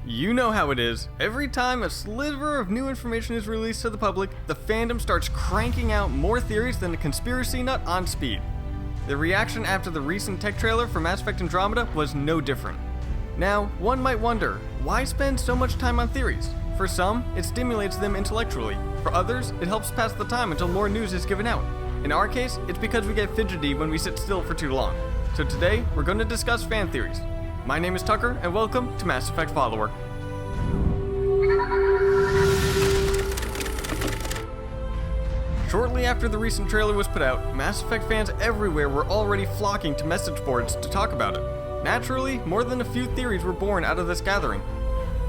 You know how it is. Every time a sliver of new information is released to the public, the fandom starts cranking out more theories than a conspiracy nut on speed. The reaction after the recent tech trailer for Mass Effect Andromeda was no different. Now, one might wonder, why spend so much time on theories? For some, it stimulates them intellectually. For others, it helps pass the time until more news is given out. In our case, it's because we get fidgety when we sit still for too long. So today, we're going to discuss fan theories. My name is Tucker, and welcome to MassEffectFollower. Shortly after the recent trailer was put out, Mass Effect fans everywhere were already flocking to message boards to talk about it. Naturally, more than a few theories were born out of this gathering.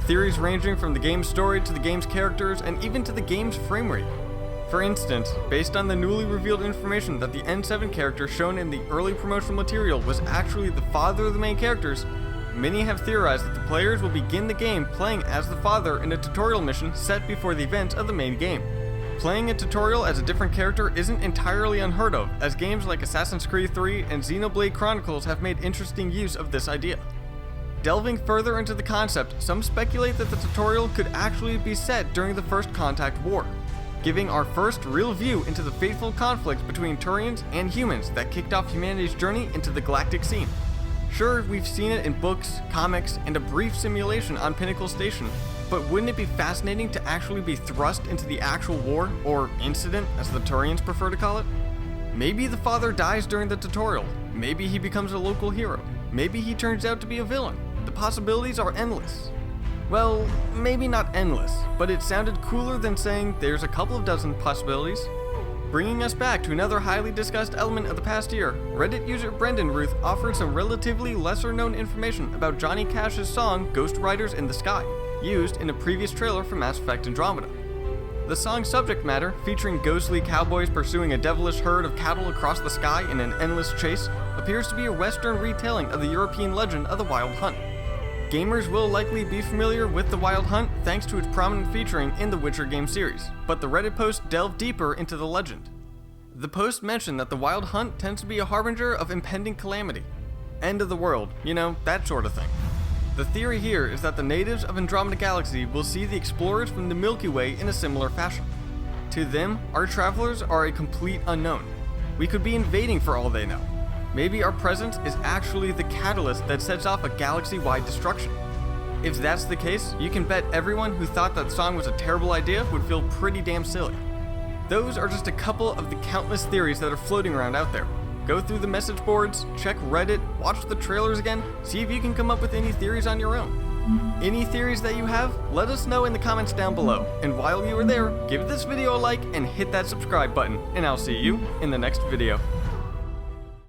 Theories ranging from the game's story to the game's characters and even to the game's frame rate. For instance, based on the newly revealed information that the N7 character shown in the early promotional material was actually the father of the main characters, many have theorized that the players will begin the game playing as the father in a tutorial mission set before the events of the main game. Playing a tutorial as a different character isn't entirely unheard of, as games like Assassin's Creed 3 and Xenoblade Chronicles have made interesting use of this idea. Delving further into the concept, some speculate that the tutorial could actually be set during the First Contact War, giving our first real view into the fateful conflict between Turians and humans that kicked off humanity's journey into the galactic scene. Sure, we've seen it in books, comics, and a brief simulation on Pinnacle Station, but wouldn't it be fascinating to actually be thrust into the actual war, or incident as the Turians prefer to call it? Maybe the father dies during the tutorial, maybe he becomes a local hero, maybe he turns out to be a villain. The possibilities are endless. Well, maybe not endless, but it sounded cooler than saying there's a couple of dozen possibilities. Bringing us back to another highly discussed element of the past year, Reddit user Brendan Ruth offered some relatively lesser known information about Johnny Cash's song Ghost Riders in the Sky, used in a previous trailer for Mass Effect Andromeda. The song's subject matter, featuring ghostly cowboys pursuing a devilish herd of cattle across the sky in an endless chase, appears to be a Western retelling of the European legend of the Wild Hunt. Gamers will likely be familiar with the Wild Hunt thanks to its prominent featuring in the Witcher game series, but the Reddit post delved deeper into the legend. The post mentioned that the Wild Hunt tends to be a harbinger of impending calamity. End of the world, that sort of thing. The theory here is that the natives of Andromeda Galaxy will see the explorers from the Milky Way in a similar fashion. To them, our travelers are a complete unknown. We could be invading for all they know. Maybe our presence is actually the catalyst that sets off a galaxy-wide destruction. If that's the case, you can bet everyone who thought that song was a terrible idea would feel pretty damn silly. Those are just a couple of the countless theories that are floating around out there. Go through the message boards, check Reddit, watch the trailers again, see if you can come up with any theories on your own. Any theories that you have, let us know in the comments down below. And while you are there, give this video a like and hit that subscribe button, and I'll see you in the next video.